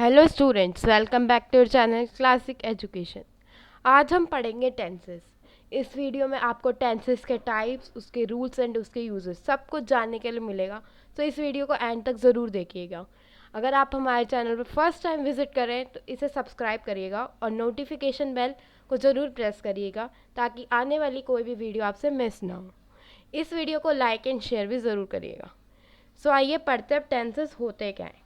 Hello students, welcome back to your channel classic education. आज हम पढ़ेंगे टेंसेस। इस वीडियो में आपको टेंसेस के टाइप्स, उसके रूल्स एंड उसके यूजेस सब कुछ जानने के लिए मिलेगा, तो इस वीडियो को एंड तक ज़रूर देखिएगा। अगर आप हमारे चैनल पर फर्स्ट टाइम विजिट करें तो इसे सब्सक्राइब करिएगा और नोटिफिकेशन बेल को ज़रूर प्रेस करिएगा ताकि आने वाली कोई भी वीडियो आपसे मिस ना हो। इस वीडियो को लाइक एंड शेयर भी ज़रूर करिएगा। सो आइए पढ़ते अब टेंसेस होते क्या हैं।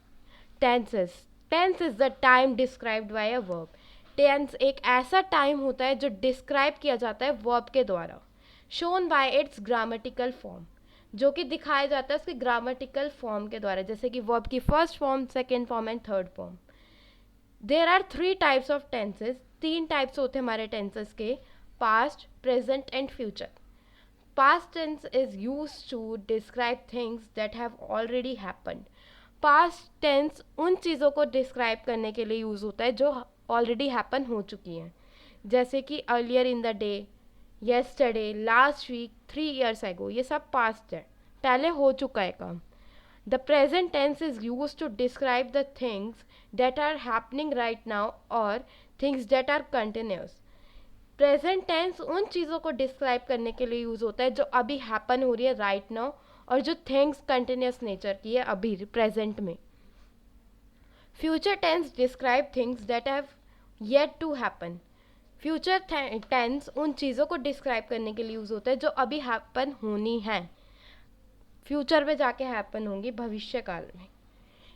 Tenses tense is the time described by a verb. Tense एक ऐसा टाइम होता है जो डिस्क्राइब किया जाता है वर्ब के द्वारा, shown by it's grammatical form, जो कि दिखाया जाता है उसके ग्रामेटिकल फॉर्म के द्वारा, जैसे कि वर्ब की first form, second form and third form. There are three types of tenses. तीन टाइप्स होते हैं हमारे टेंसेस के: past, present and future. Past tense is used to describe things that have already happened. Past tense उन चीज़ों को describe करने के लिए यूज़ होता है जो ऑलरेडी हैपन हो चुकी हैं, जैसे कि earlier in the day, yesterday, last week, 3 years ago। ये सब पास्ट है, पहले हो चुका है काम। The present tense is use to describe the things that are happening right now और things that are continuous. Present tense उन चीज़ों को डिस्क्राइब करने के लिए यूज़ होता है जो अभी हैपन हो रही है राइट नाउ, और जो थिंग्स कंटिन्यूस नेचर की है अभी प्रेजेंट में। Future tense describe things that have yet to happen. Future tense उन चीज़ों को डिस्क्राइब करने के लिए यूज़ होता है जो अभी हैपन होनी है, फ्यूचर में जाके हैपन होंगी, भविष्य काल में।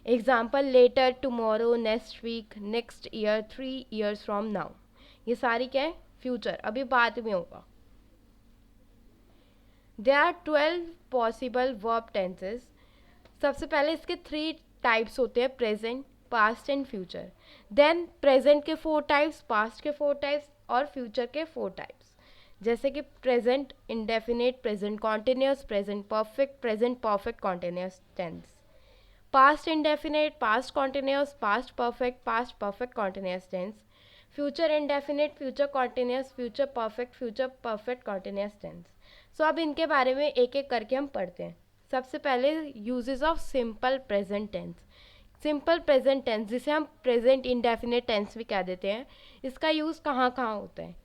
Example: later, tomorrow, next week, next year, 3 years from now. ये सारी क्या है? फ्यूचर, अभी बाद में होगा। There are 12 possible verb tenses. सबसे पहले इसके 3 टाइप्स होते हैं: present, past and future. Then present के 4 टाइप्स, पास्ट के 4 टाइप्स और फ्यूचर के 4 टाइप्स, जैसे कि present indefinite, present continuous, present perfect continuous tense. Past indefinite, past continuous, past perfect continuous tense. Future indefinite, future continuous, future perfect continuous tense. So अब इनके बारे में एक एक करके हम पढ़ते हैं। सबसे पहले uses of simple present tense. Simple present tense, जिसे हम प्रेजेंट इंडेफिनिट टेंस भी कह देते हैं, इसका यूज़ कहाँ कहाँ होता है?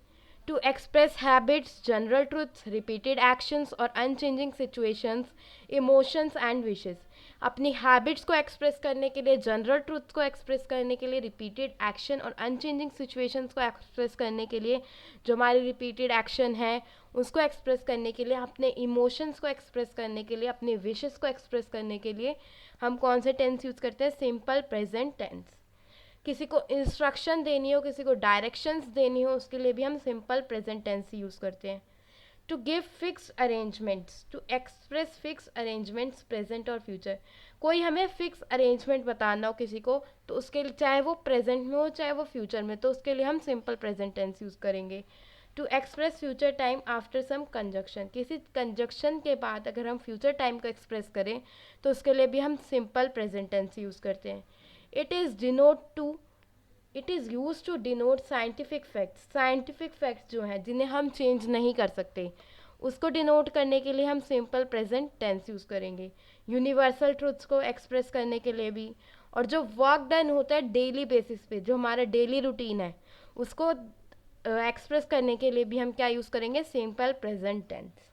To express habits, general truths, repeated actions और unchanging situations, emotions and wishes. अपनी हैबिट्स को एक्सप्रेस करने के लिए, जनरल ट्रूथ्स को एक्सप्रेस करने के लिए, रिपीटेड एक्शन और अनचेंजिंग सिचुएशंस को एक्सप्रेस करने के लिए, जो हमारी रिपीटेड एक्शन है उसको एक्सप्रेस करने के लिए, अपने इमोशंस को एक्सप्रेस करने के लिए, अपने विशेस को एक्सप्रेस करने के लिए हम कौन से टेंस यूज़ करते हैं? Simple present tense. किसी को इंस्ट्रक्शन देनी हो, किसी को डायरेक्शंस देनी हो, उसके लिए भी हम सिंपल प्रेजेंट टेंस यूज़ करते हैं। To give fix arrangements, to express fix arrangements, present और फ्यूचर। कोई हमें फिक्स अरेंजमेंट बताना हो किसी को, तो उसके लिए चाहे वो प्रेजेंट में हो चाहे वो फ्यूचर में, तो उसके लिए हम सिंपल प्रेजेंट टेंस यूज़ करेंगे। To express future time after some conjunction, किसी कंजक्शन के बाद अगर हम फ्यूचर टाइम को एक्सप्रेस करें तो उसके लिए भी हम सिंपल प्रेजेंट टेंस यूज़ करते हैं। It is denote to it is use to denote scientific facts. Scientific facts जो हैं जिन्हें हम चेंज नहीं कर सकते, उसको डिनोट करने के लिए हम सिंपल प्रेजेंट टेंस यूज़ करेंगे। यूनिवर्सल ट्रूथ्स को एक्सप्रेस करने के लिए भी, और जो वर्क डन होता है डेली बेसिस पे, जो हमारा डेली रूटीन है, उसको एक्सप्रेस करने के लिए भी हम क्या यूज़ करेंगे? Simple present tense.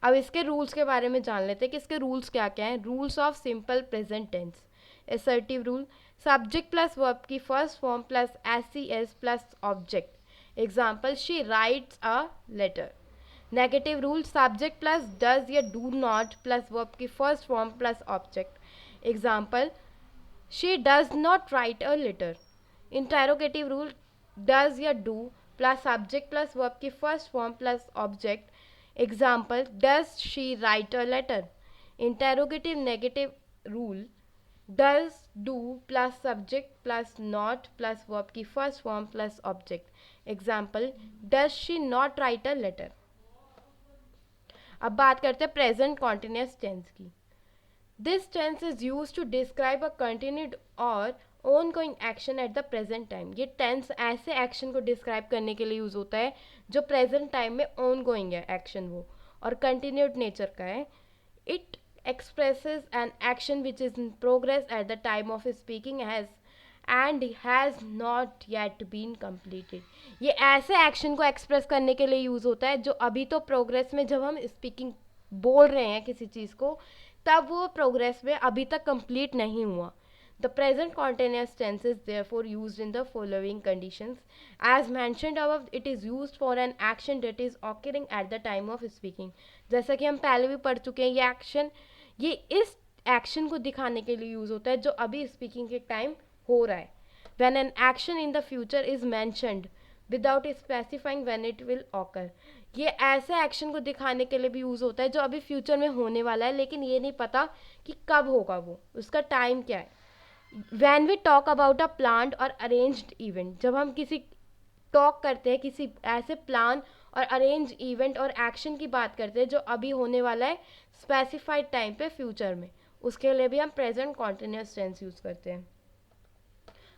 अब इसके रूल्स के बारे में जान लेते हैं कि इसके रूल्स क्या क्या हैं। Rules of simple present tense. Assertive rule: subject plus verb की first form plus S plus object. Example: she writes a letter. Negative rule: subject plus does या डू नॉट प्लस वर्ब की first form plus object. Example: she does not write a letter. Interrogative rule: does या do plus subject plus verb की first form plus object. Example: does she write a letter. Interrogative negative rule: does do plus subject plus not plus verb की first form plus object. Example: does she not write a letter. अब बात करते हैं present continuous tense की। This tense is use to describe a continued और ongoing action at the present time. ये tense ऐसे action को describe करने के लिए यूज होता है जो प्रेजेंट टाइम में ऑन गोइंग है एक्शन, वो और कंटिन्यूड नेचर का है। It expresses an action which is in progress at the time of speaking has not yet been completed. ये ऐसे एक्शन को एक्सप्रेस करने के लिए यूज़ होता है जो अभी तो प्रोग्रेस में, जब हम स्पीकिंग बोल रहे हैं किसी चीज़ को, तब वो प्रोग्रेस में अभी तक कंप्लीट नहीं हुआ. The present continuous tense is therefore used in the following conditions. As mentioned above, it is used for an action that is occurring at the time of speaking. जैसा कि हम पहले भी पढ़ चुके हैं, ये एक्शन, ये इस एक्शन को दिखाने के लिए यूज़ होता है जो अभी स्पीकिंग के टाइम हो रहा है. When an action in the future is mentioned without specifying when it will occur. ये ऐसे एक्शन को दिखाने के लिए भी यूज़ होता है जो अभी फ्यूचर में होने वाला है लेकिन ये नहीं पता कि कब होगा, वो उसका टाइम क्या है. When we talk about a plan or arranged event, जब हम किसी टॉक करते हैं किसी ऐसे प्लान और अरेंज इवेंट और एक्शन की बात करते हैं जो अभी होने वाला है स्पेसिफाइड टाइम पे फ्यूचर में, उसके लिए भी हम प्रेजेंट कॉन्टिन्यूस टेंस यूज़ करते हैं.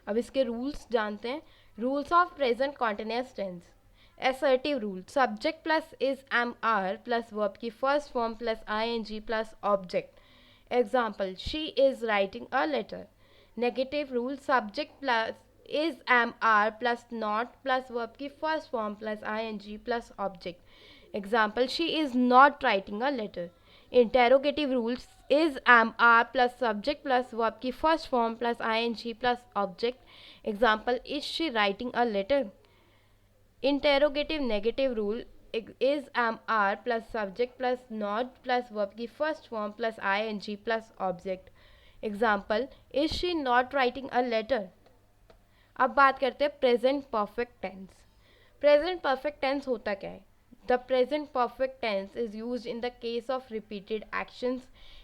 अब इसके रूल्स जानते हैं. Rules of present continuous tense. Assertive rule, subject plus is am are plus verb की first form plus I N G plus object. Example, she is writing a letter. Negative rule, subject plus is am are plus not plus verb की first form plus ing plus object. Example, she is not writing a letter. Interrogative rules, is am are plus subject plus verb की first form plus ing plus object. Example, is she writing a letter? Interrogative negative rule, is am are plus subject plus not plus verb की first form plus ing plus object. Example, is she not writing a letter. अब बात करते हैं present perfect tense. Present perfect tense होता क्या है? The present perfect tense is use in the case of repeated actions,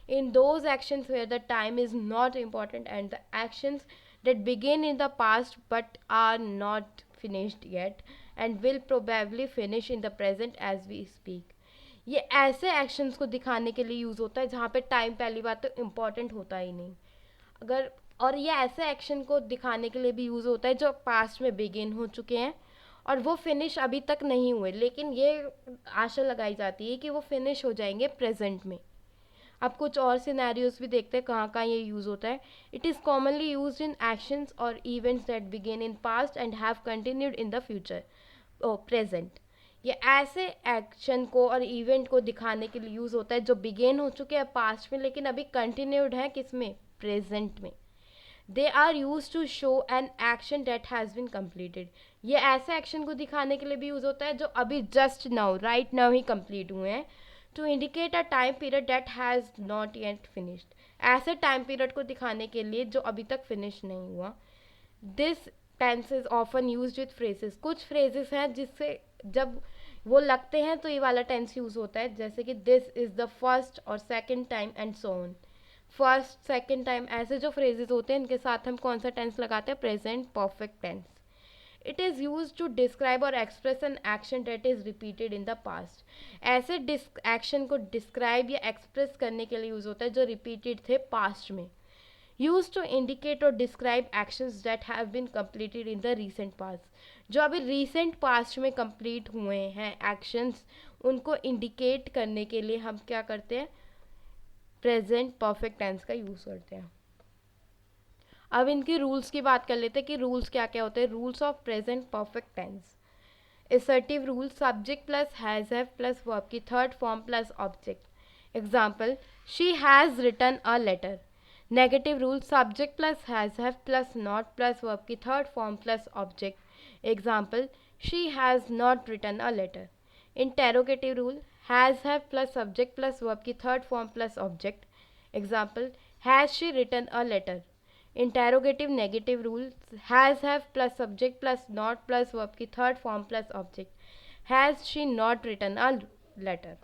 in those actions where the time is not important and the actions that begin in the past but are not finished yet and will probably finish in the present as we speak. ये ऐसे actions को दिखाने के लिए use होता है जहाँ पे टाइम पहली बात तो इम्पॉर्टेंट होता ही नहीं. अगर और ये ऐसे एक्शन को दिखाने के लिए भी यूज़ होता है जो पास्ट में बिगिन हो चुके हैं और वो फिनिश अभी तक नहीं हुए, लेकिन ये आशा लगाई जाती है कि वो फिनिश हो जाएंगे प्रेजेंट में. अब कुछ और सिनेरियोज भी देखते हैं कहाँ कहाँ ये यूज़ होता है. It is commonly use in actions और events that begin in past and have continued in the future present. ये ऐसे एक्शन को और इवेंट को दिखाने के लिए यूज़ होता है जो बिगेन हो चुके हैं पास्ट में लेकिन अभी कंटिन्यूड है किस में, प्रेजेंट में. They are use to show an action that has been completed. ये ऐसे एक्शन को दिखाने के लिए भी यूज़ होता है जो अभी जस्ट नाउ राइट नाउ ही कंप्लीट हुए हैं. To indicate a time period that has not yet finished. ऐसे टाइम पीरियड को दिखाने के लिए जो अभी तक फिनिश नहीं हुआ. This tense is often use with phrases. कुछ फ्रेजेस हैं जिससे जब वो लगते हैं तो ये वाला टेंस यूज़ होता है, जैसे कि दिस इज़ द फर्स्ट और second time and so on. First second time ऐसे जो फ्रेजेस होते हैं इनके साथ हम कौन सा टेंस लगाते हैं, present perfect tense. It is use to describe और express an action that is repeated in the past. ऐसे एक्शन को डिस्क्राइब या एक्सप्रेस करने के लिए यूज़ होता है जो रिपीटेड थे पास्ट में. Used to indicate or describe actions that have been completed in the recent past. जो अभी recent past में complete हुए हैं actions, उनको indicate करने के लिए हम क्या करते हैं, present perfect tense का use करते हैं. अब इनकी रूल्स की बात कर लेते हैं कि रूल्स क्या क्या होते हैं. Rules of present perfect tense. Assertive rule, subject plus has have plus verb की third form plus object. Example, she has written a letter. Negative rule, subject plus has have plus not plus verb की third form plus object. Example, she has not written a letter. Interrogative rule, has have plus subject plus verb की third form plus object. Example, has she written a letter? Interrogative negative rule, has have plus subject plus not plus verb की third form plus object. Has she not written a letter?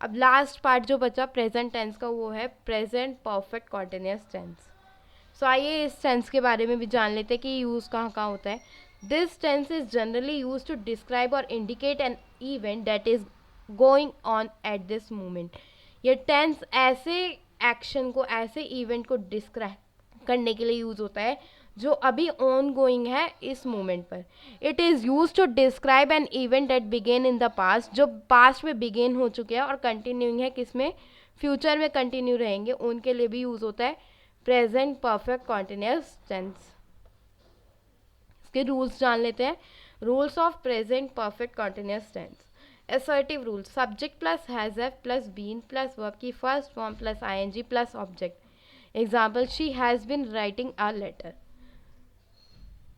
अब last part जो बचा present tense का वो है present perfect continuous tense. So आइए इस tense के बारे में भी जान लेते हैं कि यूज़ कहाँ कहाँ होता है. This tense is generally use to describe और indicate an event that is going on at this moment. ये टेंस ऐसे एक्शन को ऐसे इवेंट को डिस्क्राइब करने के लिए यूज़ होता है जो अभी ऑन गोइंग है इस मोमेंट पर. It is use to describe an event that began in the past, जो पास्ट में बिगेन हो चुके हैं और कंटिन्यूइंग है किसमें, फ्यूचर में कंटिन्यू रहेंगे, उनके लिए भी यूज़ होता है प्रेजेंट परफेक्ट कॉन्टिन्यूस टेंस. इसके रूल्स जान लेते हैं. Rules of present perfect continuous tense. Assertive rule, subject plus has have plus been plus verb की first form plus I N G plus object. Example, she has been writing a letter.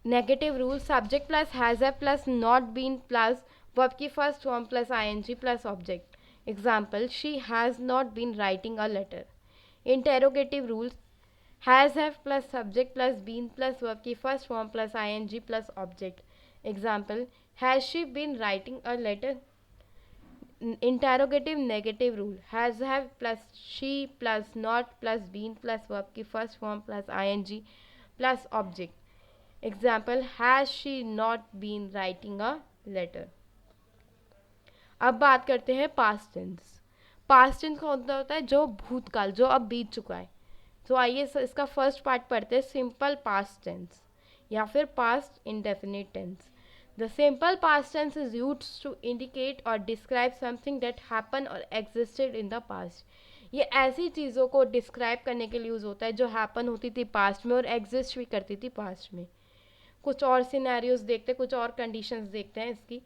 Negative rule, subject plus has have plus not been plus verb की first form plus I N G plus object. Example, she has not been writing a letter. Interrogative rules, has have plus subject plus been plus verb की first form plus I N G plus object. Example, has she been writing a letter. Interrogative negative rule, has have plus she plus not plus been plus verb की first form plus I N G plus object. Example, has she not been writing a letter. अब बात करते हैं past tense. Past tense कौन सा होता है, जो भूतकाल, जो अब बीत चुका है. तो आइए इसका फर्स्ट पार्ट पढ़ते हैं, सिंपल पास्ट टेंस या फिर past indefinite tense. The simple past tense is used to indicate or describe something that happen or existed in the past. ये ऐसी चीज़ों को डिस्क्राइब करने के लिए यूज़ होता है जो हैपन होती थी पास्ट में और एग्जिस्ट भी करती थी पास्ट में. कुछ और सिनेरियोज देखते हैं, कुछ और कंडीशंस देखते हैं इसकी.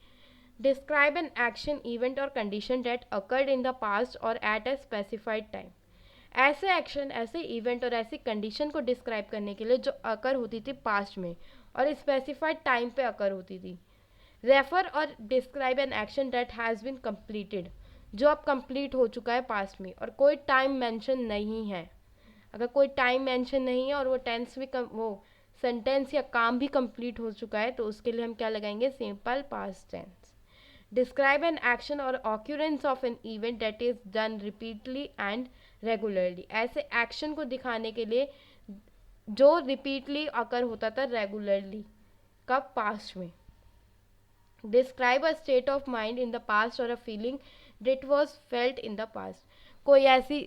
डिस्क्राइब एन एक्शन, इवेंट और condition that occurred in the past और एट अ स्पेसिफाइड टाइम. ऐसे एक्शन, ऐसे इवेंट और ऐसी कंडीशन को डिस्क्राइब करने के लिए जो अकर होती थी पास्ट में और स्पेसिफाइड टाइम पे अकर होती थी. Refer or describe an action that has been completed, जो अब कंप्लीट हो चुका है पास्ट में और कोई टाइम मेंशन नहीं है. अगर कोई टाइम मेंशन नहीं है और वो टेंस भी वो सेंटेंस या काम भी कंप्लीट हो चुका है तो उसके लिए हम क्या लगाएंगे, simple past tense. Describe an action और occurrence of an event that is done repeatedly and regularly. ऐसे एक्शन को दिखाने के लिए जो रिपीटली अकर होता था रेगुलरली, कब, पास्ट में. Describe a state of mind in the past और a feeling that was felt in the past. कोई ऐसी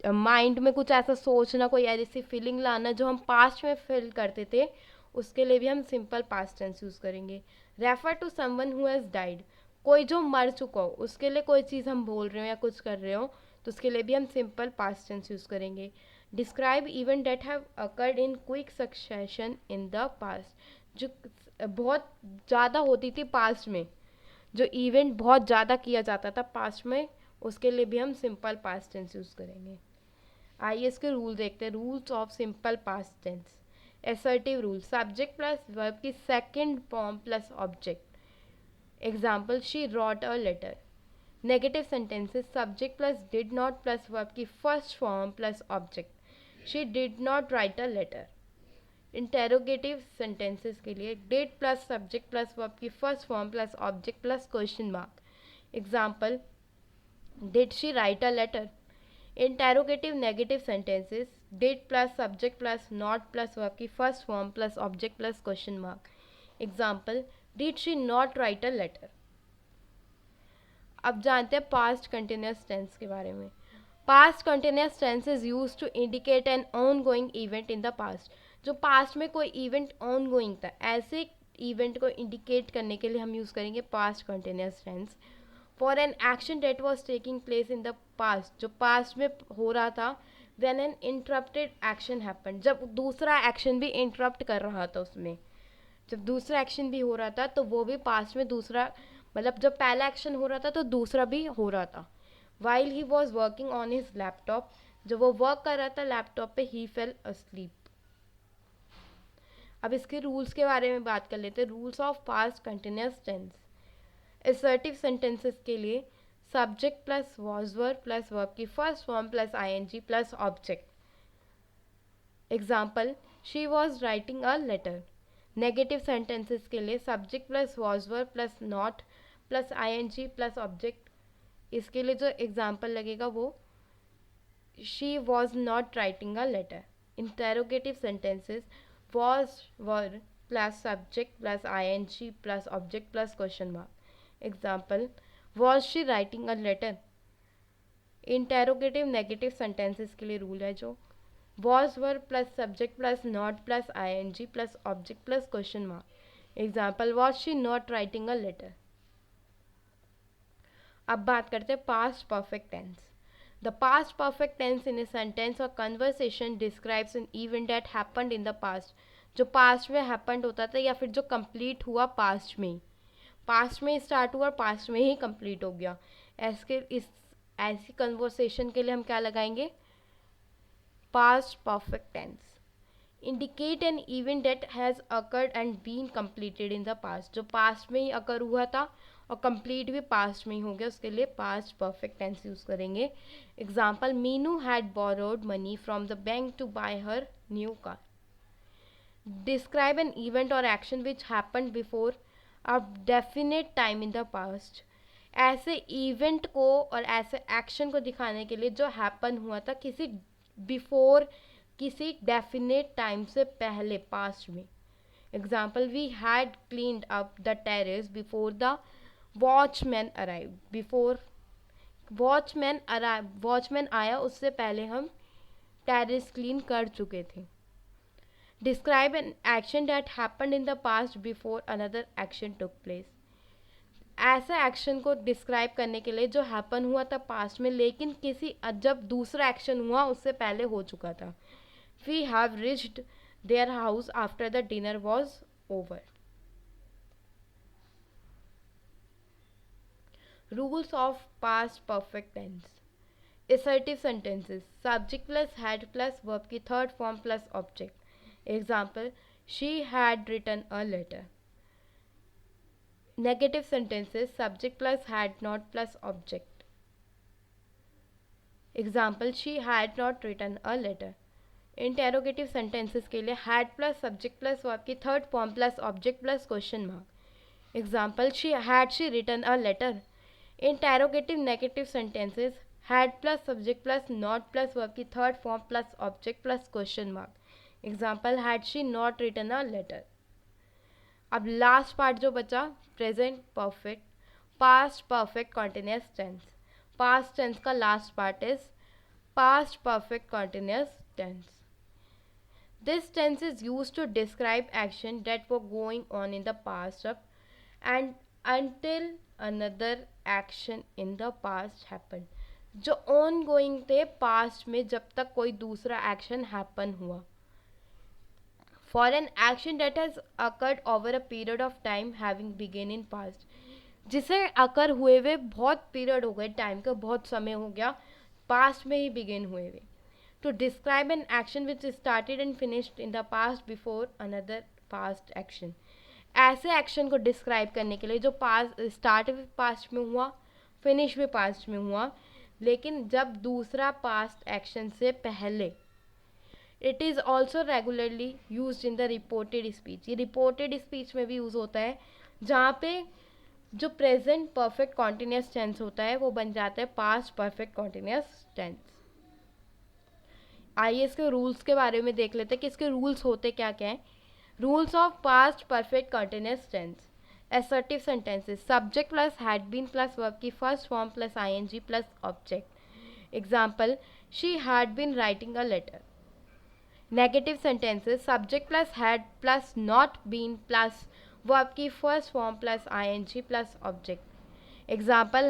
माइंड में कुछ ऐसा सोचना, कोई ऐसी फीलिंग लाना जो हम पास्ट में फील करते थे, उसके लिए भी हम सिंपल पास्ट टेंस यूज़ करेंगे. Refer to someone who has died, कोई जो मर चुका हो उसके लिए कोई चीज़ हम बोल रहे हो या कुछ कर रहे हो तो उसके लिए भी हम सिंपल पास्ट टेंस यूज़ करेंगे. Describe event that have occurred in quick succession in the past, जो बहुत ज़्यादा होती थी पास्ट में, जो इवेंट बहुत ज़्यादा किया जाता था पास्ट में, उसके लिए भी हम सिंपल पास्ट टेंस यूज़ करेंगे. आइए इसके रूल देखते हैं. Rules of simple past tense. Assertive rule, subject plus verb की second form plus object. Example, she wrote a letter. Negative sentences, subject plus did not plus verb की first form plus object. She did not write a letter. Interrogative sentences के लिए did plus subject plus verb की first form plus object plus question mark. Example, did she write a letter. Interrogative negative sentences, did plus subject plus not plus verb की first form plus object plus question mark. Example, did she not write a letter. अब जानते हैं past continuous tense के बारे में. Past continuous tense is use to indicate an on going event in the past. जो past में कोई event on going था, ऐसे इवेंट को इंडिकेट करने के लिए हम यूज़ करेंगे past continuous tense. For an action that was taking place in the past, जो पास्ट में हो रहा था. When an interrupted action happen, जब दूसरा एक्शन भी इंटरप्ट कर रहा था उसमें, जब दूसरा एक्शन भी हो रहा था तो वो भी पास्ट में दूसरा, मतलब जब पहला एक्शन हो रहा था तो दूसरा भी हो रहा था. While he was working on his laptop, जब वो वर्क कर रहा था लैपटॉप पे, ही फेल अस्लीप. अब इसके रूल्स के बारे में बात कर लेते हैं. Rules of past continuous tense. Assertive sentences के लिए subject plus was verb plus verb की first form plus I N G plus object. Example, she was writing a letter. Negative sentences के लिए subject plus was verb plus not plus I N G plus object. इसके लिए जो example लगेगा वो she was not writing a letter. Interrogative sentences, was verb plus subject plus I N G plus object plus question mark. Example, was she writing a letter. Interrogative negative sentences के लिए rule है जो was verb plus subject plus not plus ing plus object plus question mark. Example, was she not writing a letter. अब बात करते हैं past perfect tense. The past perfect tense in a sentence और conversation describes an event that happened in the past. जो past में happened होता था या फिर जो कंप्लीट हुआ पास्ट में, पास्ट में स्टार्ट हुआ और पास्ट में ही कंप्लीट हो गया. ऐसी कन्वर्सेशन के लिए हम क्या लगाएंगे? Past perfect tense. Indicate an event that has occurred and been completed in the past. जो पास्ट में ही अकर हुआ था और कंप्लीट भी पास्ट में ही हो गया, उसके लिए पास्ट परफेक्ट टेंस यूज करेंगे. Example, Meenu had borrowed money from the bank to buy her new car. Describe an event और action which happened before a definite time in the past. ऐसे event को और ऐसे एक्शन को दिखाने के लिए जो हैपन हुआ था किसी बिफोर, किसी डेफिनेट टाइम से पहले, पास्ट में. Example, we had cleaned up the terrace before the watchman arrive. Before watchman आया उससे पहले हम टेरेस क्लीन कर चुके थे. Describe an action that happened in the past before another action took place. ऐसे एक्शन को डिस्क्राइब करने के लिए जो हैपन हुआ था पास्ट में लेकिन जब दूसरा एक्शन हुआ उससे पहले हो चुका था. We have reached their house after the dinner was over. Rules of past perfect tense. Assertive sentences. Subject plus had plus verb की third form plus object. Example, she had written a letter. Negative sentences. Subject plus had not plus object. Example, she had not written a letter. Interrogative sentences के लिए had plus subject plus verb की third form plus object plus question mark. Example, she written a letter. Interrogative negative sentences. Had plus subject plus not plus verb की third form plus object plus question mark. Example, had she not written a letter. अब last part जो बचा, present perfect. Past perfect continuous tense. Past tense का last part is past perfect continuous tense. This tense is used to describe action that were going on in the past and until another action in the past happened. जो on going थे past में जब तक कोई दूसरा action happen हुआ. For an action that has occurred over a period of time having begun in past. जिसे अकर हुए हुए बहुत पीरियड हो गए, टाइम का बहुत समय हो गया, पास्ट में ही बिगिन हुए हुए. To describe an action which started and finished in the past before another past action. ऐसे एक्शन को डिस्क्राइब करने के लिए जो पास्ट स्टार्ट भी पास्ट में हुआ, फिनिश भी पास्ट में हुआ, लेकिन जब दूसरा पास्ट एक्शन से पहले. It is also regularly use in the reported speech. ये रिपोर्टेड स्पीच में भी यूज़ होता है जहाँ पे जो प्रेजेंट परफेक्ट कॉन्टिन्यूस टेंस होता है वो बन जाता है पास्ट परफेक्ट कॉन्टिन्यूस टेंस. आइए इसके रूल्स के बारे में देख लेते हैं कि इसके रूल्स होते क्या क्या हैं. Rules of past perfect continuous tense. Assertive sentences. Subject plus had been plus verb की first form plus ing plus object. Example, she had been writing a letter. Negative sentences. Subject plus had plus not been plus verb की first form plus ing plus object. Example,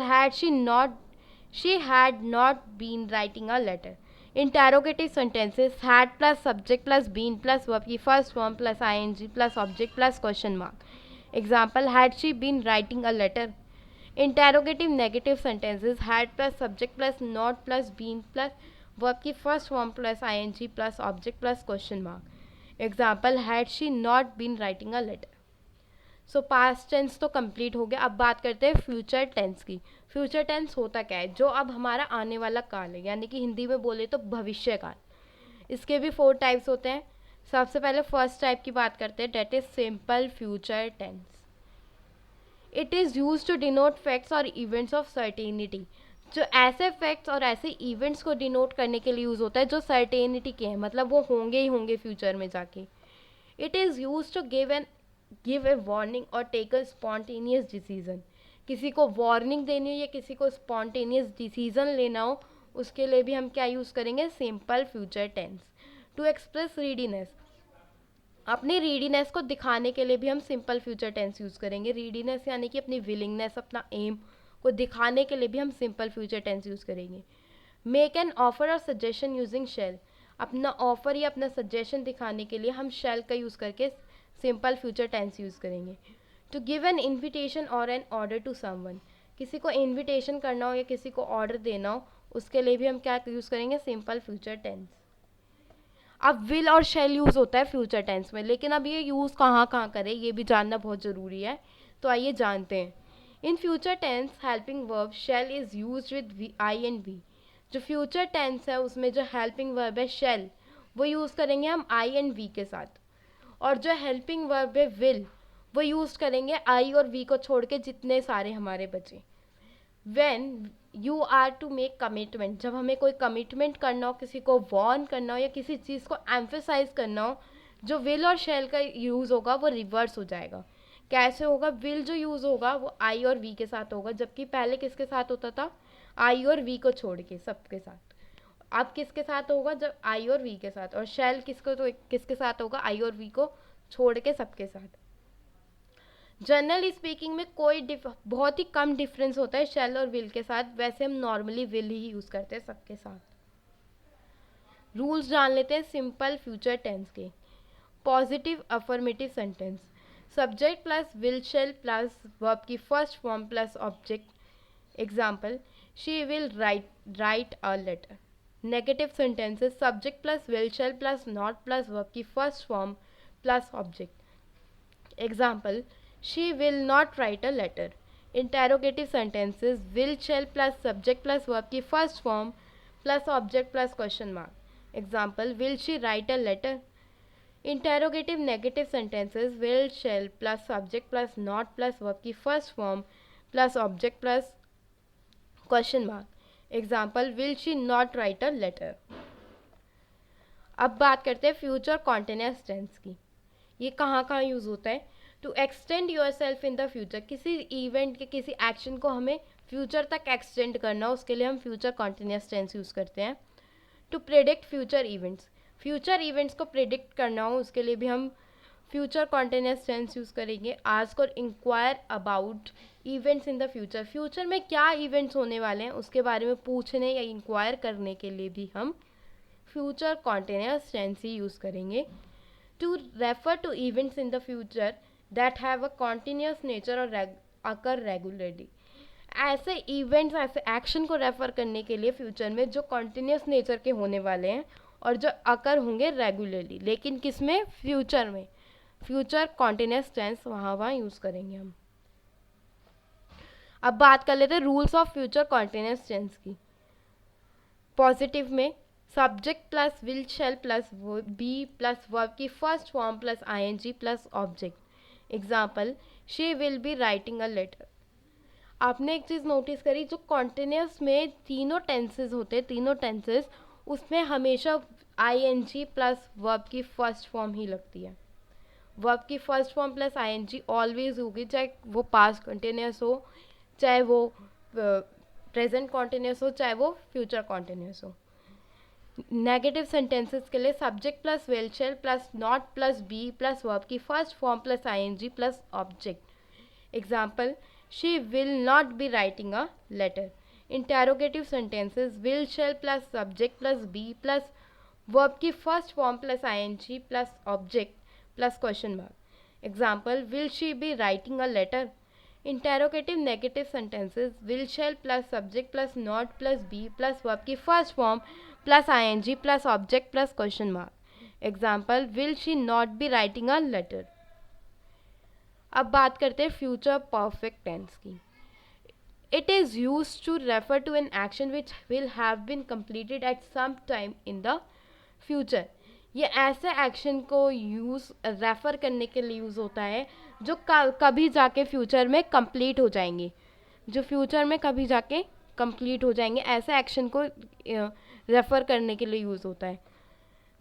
she had not been writing a letter. Interrogative sentences. Had plus subject plus been plus verb की first form plus ing plus object plus question mark. Example, had she been writing a letter. Interrogative negative sentences. Had plus subject plus not plus been plus verb की first form plus ing plus object plus question mark. Example, had she not been writing a letter. So past tense तो complete हो गया. अब बात करते हैं future tense की. Future tense होता क्या है? जो अब हमारा आने वाला काल है, यानी कि हिंदी में बोले तो भविष्य काल. इसके भी 4 टाइप्स होते हैं. सबसे पहले फर्स्ट टाइप की बात करते हैं, that is simple future tense. It is use to denote facts or events of certainty. जो ऐसे फैक्ट्स और ऐसे इवेंट्स को डिनोट करने के लिए यूज़ होता है जो सर्टेनिटी के हैं, मतलब वो होंगे ही होंगे फ्यूचर में जाके. It is use to give a warning or take a spontaneous decision. किसी को वार्निंग देनी हो या किसी को स्पॉन्टेनियस डिसीजन लेना हो, उसके लिए भी हम क्या यूज़ करेंगे? Simple future tense. To express readiness, अपनी रीडीनेस को दिखाने के लिए भी हम सिंपल फ्यूचर टेंस यूज़ करेंगे। रीडीनेस यानी कि अपनी विलिंगनेस, अपना एम को दिखाने के लिए भी हम सिंपल फ्यूचर टेंस यूज़ करेंगे। मेक एन ऑफर और सजेशन यूजिंग शेल, अपना ऑफर या अपना सजेशन दिखाने के लिए हम शेल का यूज़ करके सिंपल फ्यूचर टेंस यूज़ करेंगे। टू गिव एन इन्विटेशन और एन ऑर्डर टू समवन, किसी को इन्विटेशन करना हो या किसी को ऑर्डर देना हो, उसके लिए भी हम क्या यूज़ करेंगे, सिंपल फ्यूचर टेंस। अब विल और शेल यूज़ होता है फ्यूचर टेंस में, लेकिन अब ये यूज़ कहाँ कहाँ करें ये भी जानना बहुत ज़रूरी है, तो आइए जानते हैं। In future tense helping verb shall is use with I and we, जो फ्यूचर टेंस है उसमें जो हेल्पिंग वर्ब है शेल, वो यूज़ करेंगे हम आई एंड वी के साथ, और जो हेल्पिंग वर्ब है विल, वो यूज़ करेंगे आई और वी को छोड़ के जितने सारे हमारे बचे। When you are to make commitment, जब हमें कोई कमिटमेंट करना हो, किसी को वॉर्न करना हो या किसी चीज़ को एम्फेसाइज करना हो, जो विल और शेल का यूज़ होगा वो रिवर्स हो जाएगा। कैसे होगा, विल जो यूज़ होगा वो आई और वी के साथ होगा, जबकि पहले किसके साथ होता था, आई और वी को छोड़ के सबके साथ। अब किसके साथ होगा, जब आई और वी के साथ, और शेल किसके साथ होगा, आई और वी को छोड़ के सबके साथ। जनरली स्पीकिंग में बहुत ही कम डिफरेंस होता है शेल और विल के साथ, वैसे हम नॉर्मली विल ही यूज़ करते हैं सबके साथ। रूल्स जान लेते हैं सिंपल फ्यूचर टेंस के। Positive affirmative sentence, subject plus will shall plus verb की first form plus object. Example, she will write a letter. Negative sentences, subject plus will shall plus not plus verb की first form plus object. Example, she will not write a letter. Interrogative sentences, will shall plus subject plus verb की first form plus object plus question mark. Example, will she write a letter? Interrogative negative sentences, will shall plus subject plus not plus verb की first form plus object plus question mark. Example, will she not write a letter? अब बात करते हैं future continuous tense की। ये कहाँ कहाँ use होता है, to extend yourself in the future, किसी इवेंट के किसी एक्शन को हमें फ्यूचर तक एक्सटेंड करना हो, उसके लिए हम फ्यूचर कॉन्टिन्यूअस टेंस यूज़ करते हैं। टू प्रेडिक्ट फ्यूचर इवेंट्स को प्रेडिक्ट करना हो, उसके लिए भी हम फ्यूचर कॉन्टिन्यूअस टेंस यूज़ करेंगे। Ask or inquire about events in the future में क्या इवेंट्स होने वाले हैं उसके बारे में पूछने या इंक्वायर करने के लिए भी हम फ्यूचर कॉन्टिन्यूअस टेंस ही यूज़ करेंगे। To refer to events in the future that have a continuous nature or occur regularly, ऐसे इवेंट्स, ऐसे एक्शन को रेफर करने के लिए फ्यूचर में जो कॉन्टिन्यूअस नेचर के होने वाले हैं और जो अकर होंगे रेगुलरली, लेकिन किस में, फ्यूचर में। फ्यूचर कॉन्टिन्यूअस टेंस वहाँ यूज़ करेंगे हम। अब बात कर लेते हैं rules of future continuous tense की। पॉजिटिव में subject plus will shall plus be plus verb की first form plus I N G plus object. Example, she will be writing a letter. आपने एक चीज़ नोटिस करी, जो कॉन्टिन्यूअस में तीनों टेंसेज होते हैं, तीनों टेंसेज उसमें हमेशा आईएनजी प्लस वर्ब की फर्स्ट फॉर्म ही लगती है। वर्ब की first form plus ING always होगी, चाहे वो पास्ट कंटिन्यूअस हो, चाहे वो प्रेजेंट कॉन्टिन्यूअस हो, चाहे वो फ्यूचर कॉन्टिन्यूअस हो। नेगेटिव सेंटेंसेस के लिए subject plus will shall plus not plus be plus verb की first form plus I N G plus object. Example, she will not be writing a letter. Interrogative sentences, will shall plus subject plus be plus verb की first form plus I N G plus object plus question mark. Example, will she be writing a letter. Interrogative negative sentences, will shall plus subject plus not plus be plus verb की first form plus I N G plus object plus question mark. Example, will she not be writing a letter. अब बात करते हैं future perfect tense की। It is used to refer to an action which will have been completed at some time in the future. ये ऐसे action को refer करने के लिए यूज़ होता है जो कभी जाके फ्यूचर में कंप्लीट हो जाएंगे, जो फ्यूचर में कभी जाके कंप्लीट हो जाएंगे, ऐसे एक्शन को रेफ़र करने के लिए यूज़ होता है।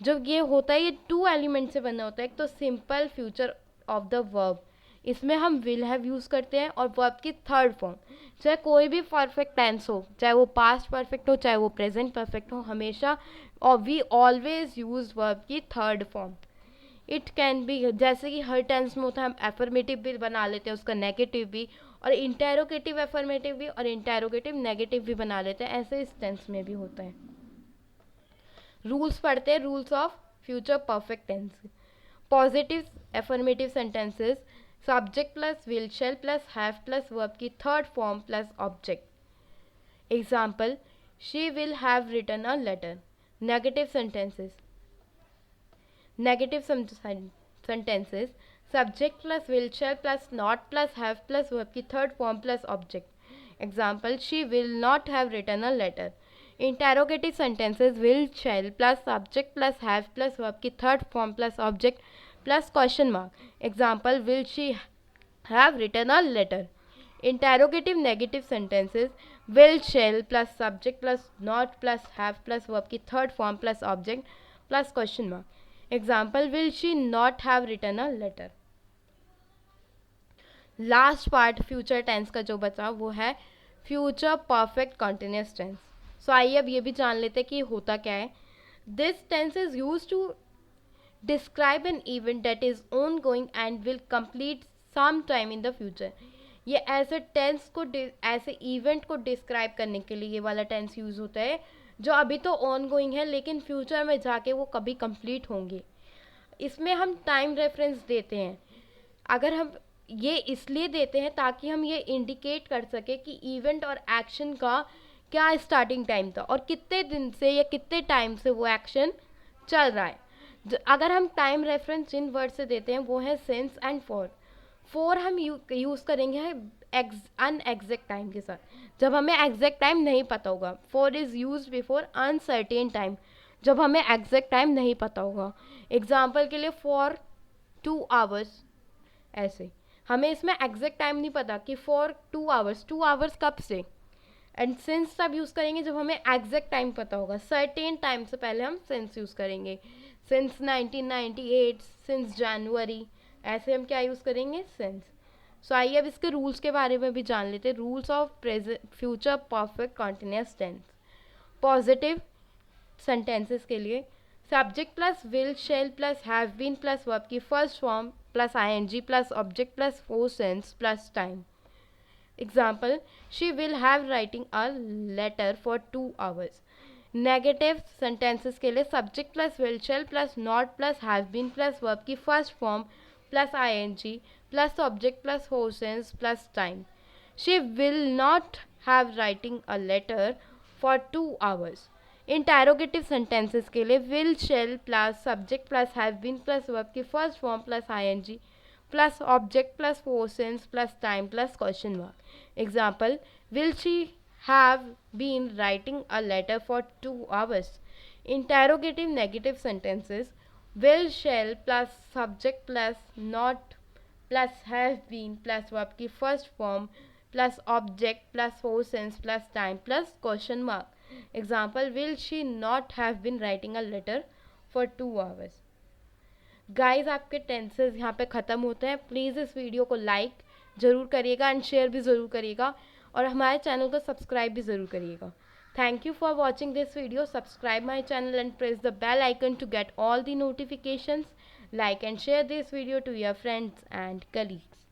जब ये होता है, ये 2 एलिमेंट से बना होता है। एक तो simple future of the verb, इसमें हम विल हैव यूज़ करते हैं और वर्ब की थर्ड फॉर्म, चाहे कोई भी परफेक्ट टेंस हो, चाहे वो पास्ट परफेक्ट हो चाहे वो प्रेजेंट परफेक्ट हो, हमेशा और वी ऑलवेज यूज वर्ब की third form. It can be, जैसे कि हर टेंस में होता है, हम एफर्मेटिव भी बना लेते हैं उसका नेगेटिव भी, और इंटेरोगेटिव एफर्मेटिव भी और इंटेरोगेटिव नेगेटिव भी बना लेते हैं, ऐसे इस टेंस में भी होता है। रूल्स पढ़ते हैं, rules of future perfect tense. Positive affirmative sentences, subject plus will shall plus have plus verb की third form plus object. Example, she will have written a letter. Negative sentences, negative sentences, subject plus will shall plus not plus have plus verb की third form plus object. Example, she will not have written a letter. Interrogative sentences, will shall plus subject plus have plus verb की third form plus object plus question mark. Example, will she have written a letter. Interrogative negative sentences, will shall plus subject plus not plus have plus verb की third form plus object plus question mark. Example, will she not have written a letter. Last part future tense का जो बचा वो है future perfect continuous tense. So आइए अब ये भी जान लेते हैं कि होता क्या है। This tense is use to describe an event that is ongoing and will complete some time in the future. ये ऐसे टेंस को, ऐसे इवेंट को डिस्क्राइब करने के लिए ये वाला टेंस यूज होता है जो अभी तो ऑन गोइंग है लेकिन फ्यूचर में जाके वो कभी कंप्लीट होंगे। इसमें हम टाइम रेफरेंस देते हैं। अगर हम ये इसलिए देते हैं ताकि हम ये इंडिकेट कर सके कि इवेंट और एक्शन का क्या स्टार्टिंग टाइम था और कितने दिन से या कितने टाइम से वो एक्शन चल रहा है। अगर हम टाइम रेफरेंस जिन वर्ड से देते हैं वो है सिंस एंड फॉर। फॉर हम यूज़ करेंगे अनएग्जैक्ट टाइम के साथ, जब हमें एग्जैक्ट टाइम नहीं पता होगा। For is use before uncertain time, जब हमें एग्जैक्ट टाइम नहीं पता होगा। एग्जाम्पल के लिए फॉर 2 आवर्स, ऐसे हमें इसमें एग्जैक्ट टाइम नहीं पता कि फॉर 2 आवर्स, 2 आवर्स कब से। एंड सिंस तब यूज़ करेंगे जब हमें एग्जैक्ट टाइम पता होगा, सर्टेन टाइम से पहले हम सिंस यूज़ करेंगे। सिंस 1998, सिंस जनवरी, ऐसे हम क्या यूज़ करेंगे, सिंस। सो आइए अब इसके रूल्स के बारे में भी जान लेते हैं। Rules of present future perfect continuous tense. Positive sentences के लिए subject plus will shall plus have been plus verb की first form plus I N G plus object plus for since plus time. Example, she will have writing a letter for 2 hours. Negative sentences के लिए subject plus will shall plus not plus have been plus verb की first form plus I N G plus object plus for since plus time. She will not have writing a letter for 2 hours. Interrogative sentences के लिए will shall plus subject plus have been plus verb की first form plus I N G plus object plus for since plus time plus question mark. Example, will she have been writing a letter for 2 hours. Interrogative negative sentences, will shall plus subject plus not plus have been plus verb की first form plus object plus for since plus time plus question mark. Example, will she not have been writing a letter for 2 hours. Guys आपके tenses यहाँ पे ख़त्म होते हैं। Please इस video को like ज़रूर करिएगा एंड शेयर भी ज़रूर करिएगा और हमारे चैनल को सब्सक्राइब भी ज़रूर करिएगा। Thank you for watching this video. Subscribe my channel and press the bell icon to get all the notifications. Like and share this video to your friends and colleagues.